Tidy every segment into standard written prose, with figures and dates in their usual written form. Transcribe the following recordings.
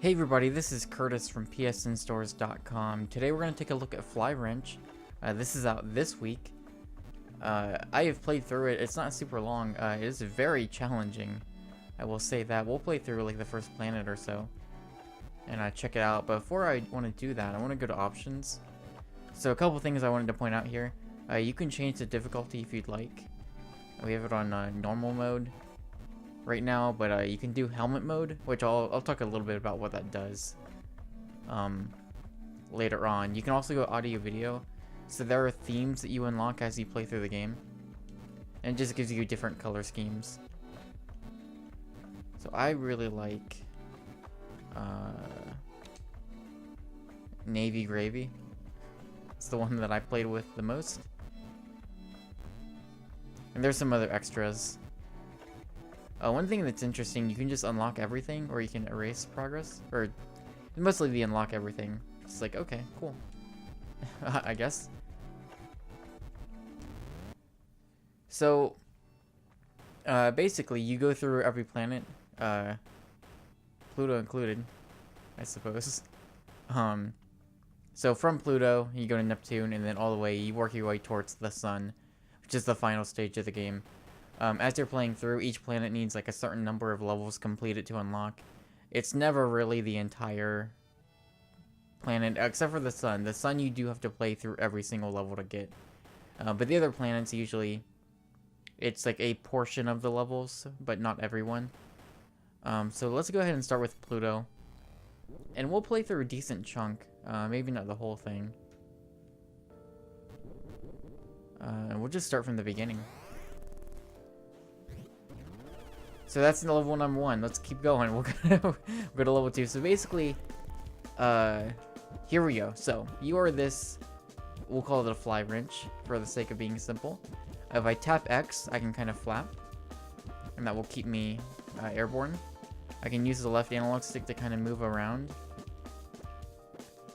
Hey everybody, this is Curtis from PSNStores.com. Today we're going to take a look at Flywrench. This is out this week. I have played through it. It's not super long. It is very challenging. I will say that. We'll play through like the first planet or so and check it out. But before I want to do that, I want to go to options. So a couple things I wanted to point out here. You can change the difficulty if you'd like. We have it on normal mode right now, but you can do helmet mode, which I'll talk a little bit about what that does later on. You can also go audio video, so there are themes that you unlock as you play through the game, and it just gives you different color schemes. So I really like Navy Gravy. It's the one that I played with the most, and there's some other extras. One thing that's interesting, you can just unlock everything, or you can erase progress, or mostly the unlock everything. It's like, okay, cool. I guess. So, basically, you go through every planet, Pluto included, I suppose. So from Pluto, you go to Neptune, and then all the way, you work your way towards the Sun, which is the final stage of the game. As you're playing through, each planet needs like a certain number of levels completed to unlock. It's never really the entire planet, except for the Sun. The Sun you do have to play through every single level to get. But the other planets, usually, it's like a portion of the levels, but not everyone. So let's go ahead and start with Pluto. And we'll play through a decent chunk. Maybe not the whole thing. And we'll just start from the beginning. So that's level number 1. Let's keep going. We'll go to level 2. So basically, here we go. So you are this, we'll call it a Flywrench for the sake of being simple. If I tap X, I can kind of flap, and that will keep me airborne. I can use the left analog stick to kind of move around.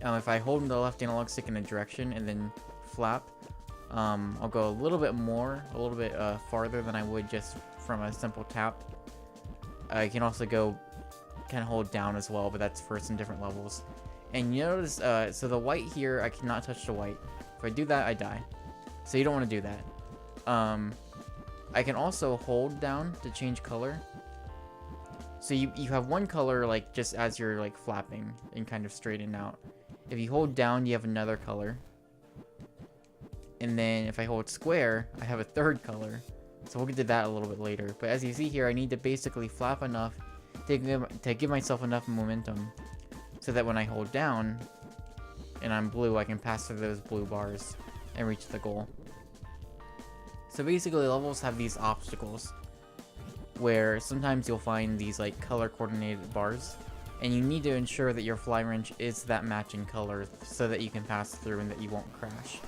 If I hold the left analog stick in a direction and then flap, I'll go a little bit farther than I would just from a simple tap. You can also go kind of hold down as well, but that's for some different levels. And you notice, so the white here, I cannot touch the white. If I do that, I die. So you don't want to do that. I can also hold down to change color. So you have one color like just as you're like flapping and kind of straighten out. If you hold down, you have another color. And then if I hold square, I have a third color. So we'll get to that a little bit later. But as you see here, I need to basically flap enough to give myself enough momentum so that when I hold down and I'm blue, I can pass through those blue bars and reach the goal. So basically, levels have these obstacles where sometimes you'll find these like color coordinated bars, and you need to ensure that your Flywrench is that matching color so that you can pass through and that you won't crash.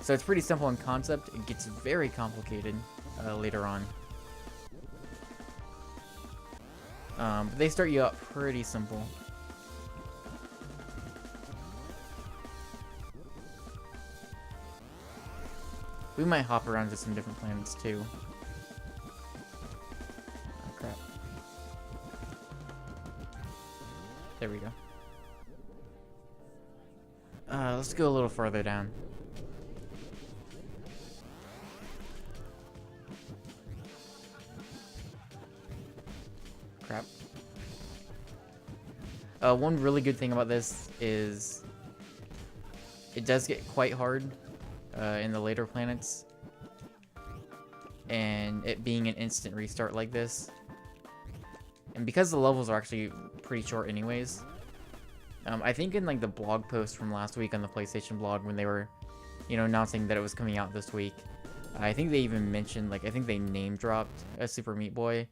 So it's pretty simple in concept. It gets very complicated later on. But they start you out pretty simple. We might hop around to some different planets too. Oh crap. There we go. Let's go a little further down. Crap. One really good thing about this is it does get quite hard in the later planets, and it being an instant restart like this, and because the levels are actually pretty short anyways. I think in like the blog post from last week on the PlayStation blog when they were, announcing that it was coming out this week, I think they even mentioned, like, I think they name dropped a Super Meat Boy.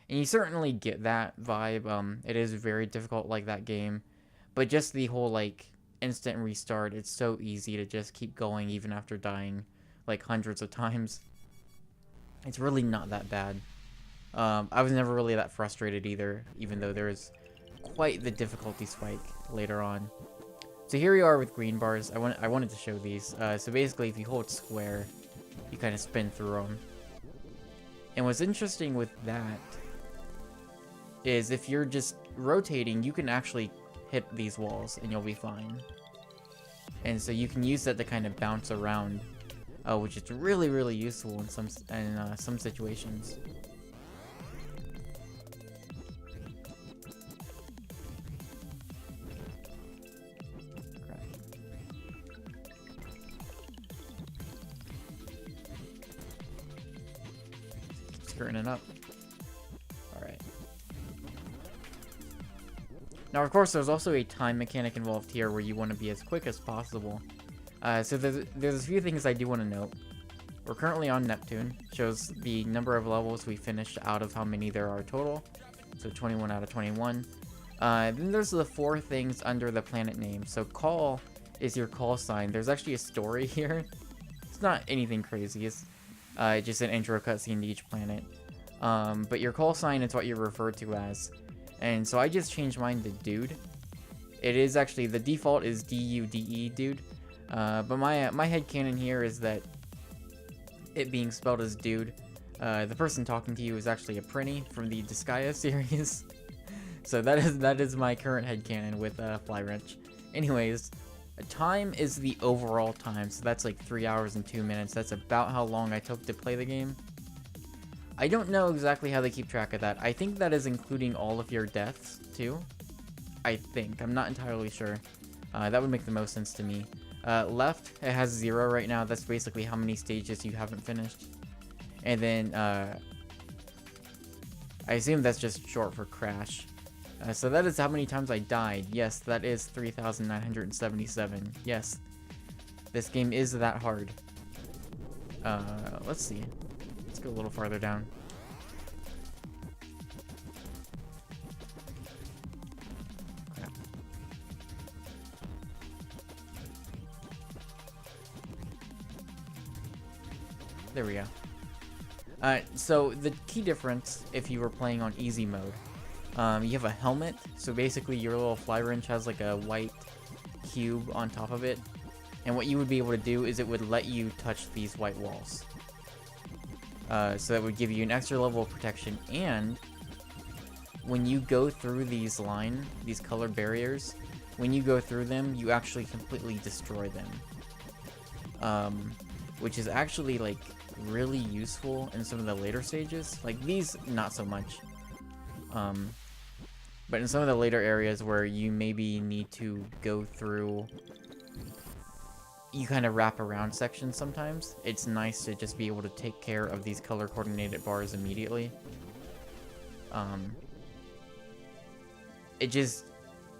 And you certainly get that vibe. It is very difficult like that game. But just the whole, like, instant restart, it's so easy to just keep going even after dying, like, hundreds of times. It's really not that bad. I was never really that frustrated either, even though there is quite the difficulty spike later on. So here we are with green bars. I wanted to show these. So basically, if you hold square, you kind of spin through them. And what's interesting with that is if you're just rotating, you can actually hit these walls and you'll be fine. And so you can use that to kind of bounce around, which is really, really useful in some situations. Skirting it up. Alright. Now, of course, there's also a time mechanic involved here where you want to be as quick as possible. So there's a few things I do want to note. We're currently on Neptune. Shows the number of levels we finished out of how many there are total. So 21 out of 21. Then there's the 4 things under the planet name. So call is your call sign. There's actually a story here. It's not anything crazy. It's just an intro cutscene to each planet. But your call sign is what you're referred to as. And so I just changed mine to dude. It is actually, the default is D-U-D-E, dude. But my headcanon here is that it being spelled as dude, the person talking to you is actually a Prinny from the Disgaea series. So that is my current headcanon with Flywrench. Anyways, time is the overall time, so that's like 3 hours and 2 minutes. That's about how long I took to play the game. I don't know exactly how they keep track of that. I think that is including all of your deaths, too. I think. I'm not entirely sure. That would make the most sense to me. Left, it has 0 right now. That's basically how many stages you haven't finished. And then, I assume that's just short for crash. So that is how many times I died. Yes, that is 3,977. Yes. This game is that hard. Let's see. Let's go a little farther down. Crap. There we go. So the key difference if you were playing on easy mode, you have a helmet. So basically your little Flywrench has like a white cube on top of it. And what you would be able to do is it would let you touch these white walls. So that would give you an extra level of protection, and when you go through these color barriers, when you go through them, you actually completely destroy them. Which is actually, like, really useful in some of the later stages. Like, these, not so much. But in some of the later areas where you maybe need to go through, you kind of wrap around sections sometimes. It's nice to just be able to take care of these color coordinated bars immediately. It just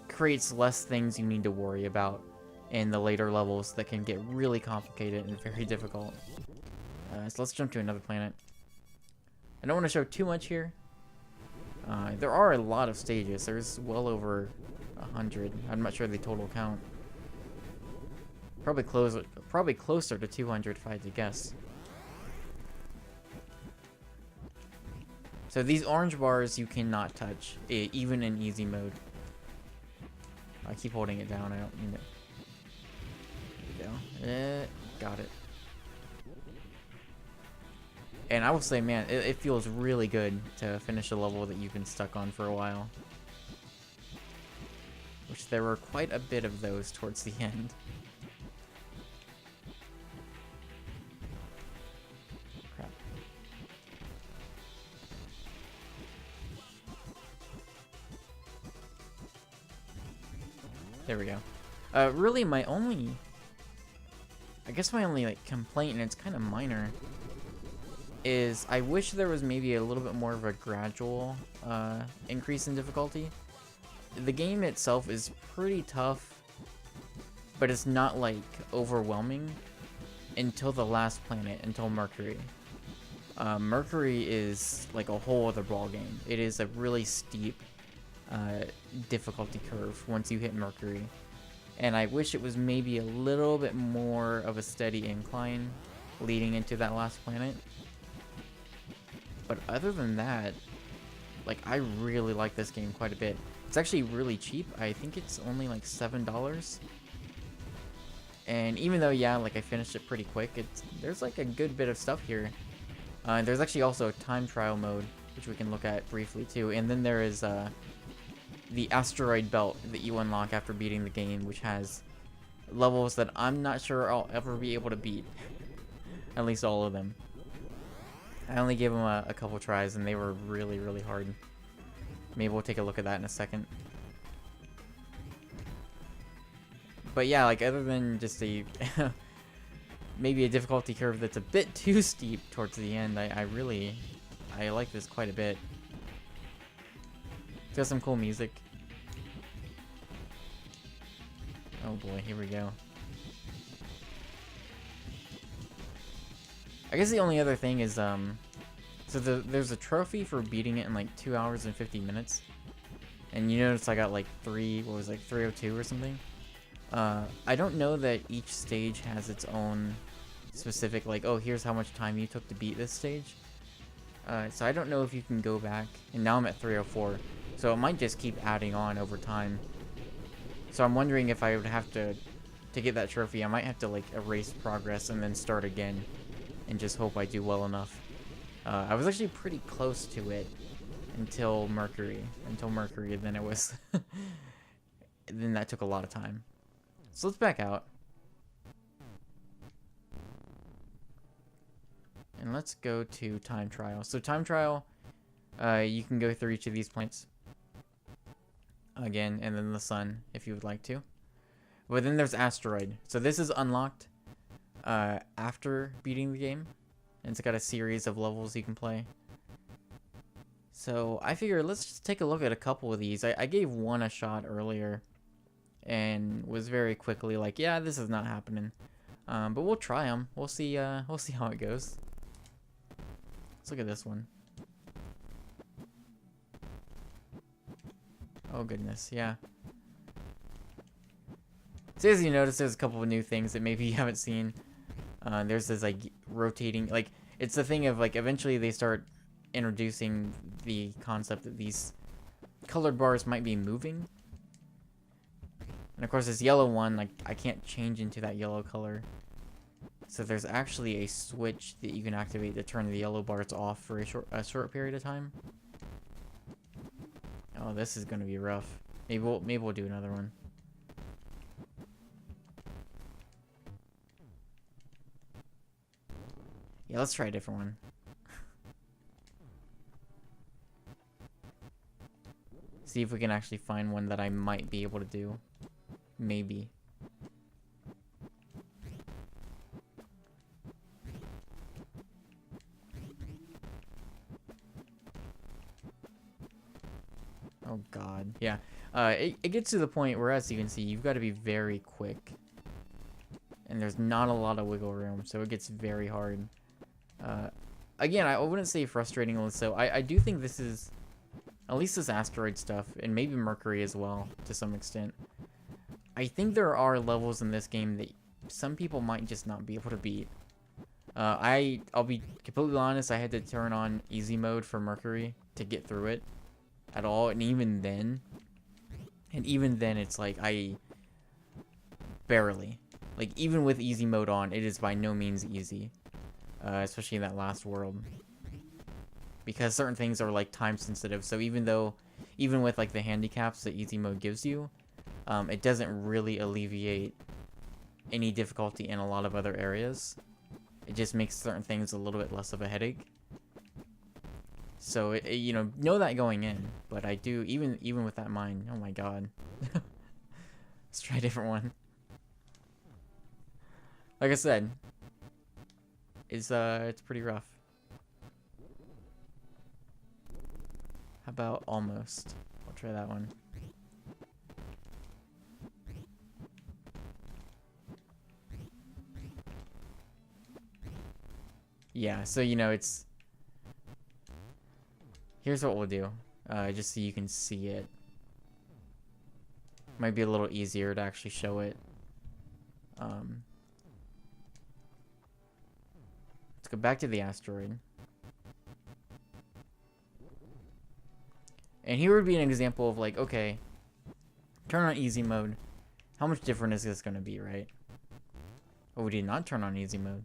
creates less things you need to worry about in the later levels that can get really complicated and very difficult. So let's jump to another planet. I don't want to show too much here. There are a lot of stages. There's well over 100. I'm not sure the total count. Probably closer to 200 if I had to guess. So these orange bars you cannot touch, even in easy mode. I keep holding it down, I don't mean it. There we go. Got it. And I will say, man, it feels really good to finish a level that you've been stuck on for a while. Which there were quite a bit of those towards the end. Crap. There we go. Really my only... I guess my only, like, complaint, and it's kind of minor, is I wish there was maybe a little bit more of a gradual increase in difficulty. The game itself is pretty tough, but it's not like overwhelming until the last planet, until Mercury. Mercury is like a whole other ball game. It is a really steep difficulty curve once you hit Mercury, and I wish it was maybe a little bit more of a steady incline leading into that last planet. But other than that, like, I really like this game quite a bit. It's actually really cheap. I think it's only like $7. And even though, yeah, like, I finished it pretty quick, there's like a good bit of stuff here. There's actually also a time trial mode, which we can look at briefly too. And then there is the asteroid belt that you unlock after beating the game, which has levels that I'm not sure I'll ever be able to beat. At least all of them. I only gave them a couple tries, and they were really, really hard. Maybe we'll take a look at that in a second. But yeah, like, other than just a maybe a difficulty curve that's a bit too steep towards the end, I like this quite a bit. It's got some cool music. Oh boy, here we go. I guess the only other thing is, so there's a trophy for beating it in like 2 hours and 50 minutes. And you notice I got like 302 or something. I don't know that each stage has its own specific, like, oh, here's how much time you took to beat this stage. So I don't know if you can go back, and now I'm at 304. So it might just keep adding on over time. So I'm wondering if I would have to get that trophy, I might have to like erase progress and then start again. And just hope I do well enough. I was actually pretty close to it until Mercury. Then it was... then that took a lot of time. So let's back out. And let's go to time trial. So time trial, you can go through each of these planets. Again, and then the sun, if you would like to. But then there's asteroid. So this is unlocked after beating the game, and it's got a series of levels you can play. So I figure let's just take a look at a couple of these. I gave one a shot earlier and was very quickly like, yeah, this is not happening. But we'll try them. We'll see how it goes. Let's look at this one. Oh goodness, yeah. So as you notice, there's a couple of new things that maybe you haven't seen. There's this like rotating, like, it's the thing of like eventually they start introducing the concept that these colored bars might be moving. And of course this yellow one, like, I can't change into that yellow color. So there's actually a switch that you can activate to turn the yellow bars off for a short period of time. Oh, this is gonna be rough. Maybe we'll do another one. Yeah, let's try a different one. See if we can actually find one that I might be able to do. Maybe. Oh god. Yeah. It gets to the point where, as you can see, you've got to be very quick. And there's not a lot of wiggle room, so it gets very hard. Again, I wouldn't say frustratingly so. I do think this is, at least this asteroid stuff, and maybe Mercury as well, to some extent. I think there are levels in this game that some people might just not be able to beat. I'll be completely honest, I had to turn on easy mode for Mercury to get through it at all, and even then it's like, I barely. Like, even with easy mode on, it is by no means easy. Especially in that last world. Because certain things are, like, time sensitive, so even with, like, the handicaps that easy mode gives you, it doesn't really alleviate any difficulty in a lot of other areas. It just makes certain things a little bit less of a headache. So, you know that going in, but I do, even with that in mind, oh my god. Let's try a different one. Like I said, it's pretty rough. How about almost? I'll try that one. Yeah, so it's... Here's what we'll do, just so you can see it. Might be a little easier to actually show it. Let's go back to the asteroid. And here would be an example of, like, okay, turn on easy mode. How much different is this going to be, right? Oh, we did not turn on easy mode.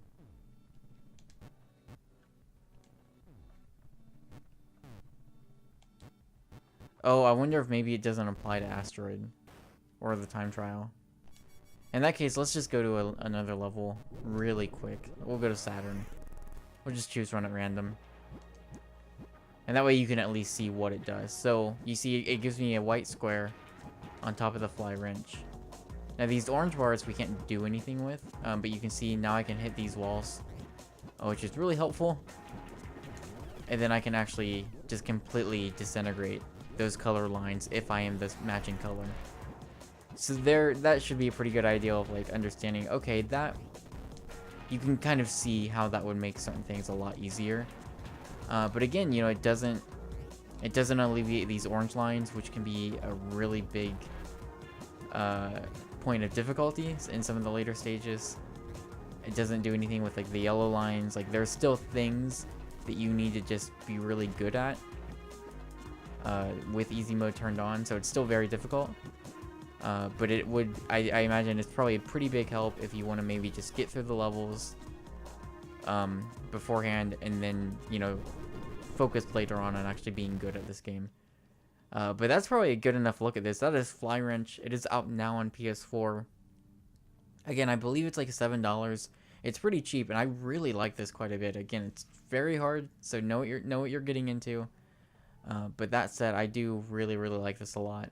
Oh, I wonder if maybe it doesn't apply to Asteroid or the time trial. In that case, let's just go to another level really quick. We'll go to Saturn. We'll just choose run at random. And that way you can at least see what it does. So, you see it gives me a white square on top of the Flywrench. Now these orange bars we can't do anything with, but you can see now I can hit these walls, which is really helpful. And then I can actually just completely disintegrate those color lines if I am this matching color. So that should be a pretty good idea of like understanding, okay, that you can kind of see how that would make certain things a lot easier. But again, you know, it doesn't alleviate these orange lines, which can be a really big point of difficulty in some of the later stages. It doesn't do anything with like the yellow lines. Like there's still things that you need to just be really good at with easy mode turned on, so it's still very difficult. But it would, I imagine it's probably a pretty big help if you want to maybe just get through the levels beforehand, and then, you know, focus later on actually being good at this game. But that's probably a good enough look at this. That is Flywrench. It is out now on PS4. Again, I believe it's like $7. It's pretty cheap, and I really like this quite a bit. Again, it's very hard, so know what you're getting into. But that said, I do really like this a lot.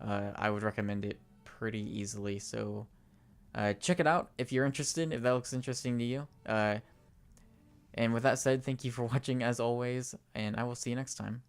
I would recommend it pretty easily. So check it out if you're interested, if that looks interesting to you. And with that said, thank you for watching as always, and I will see you next time.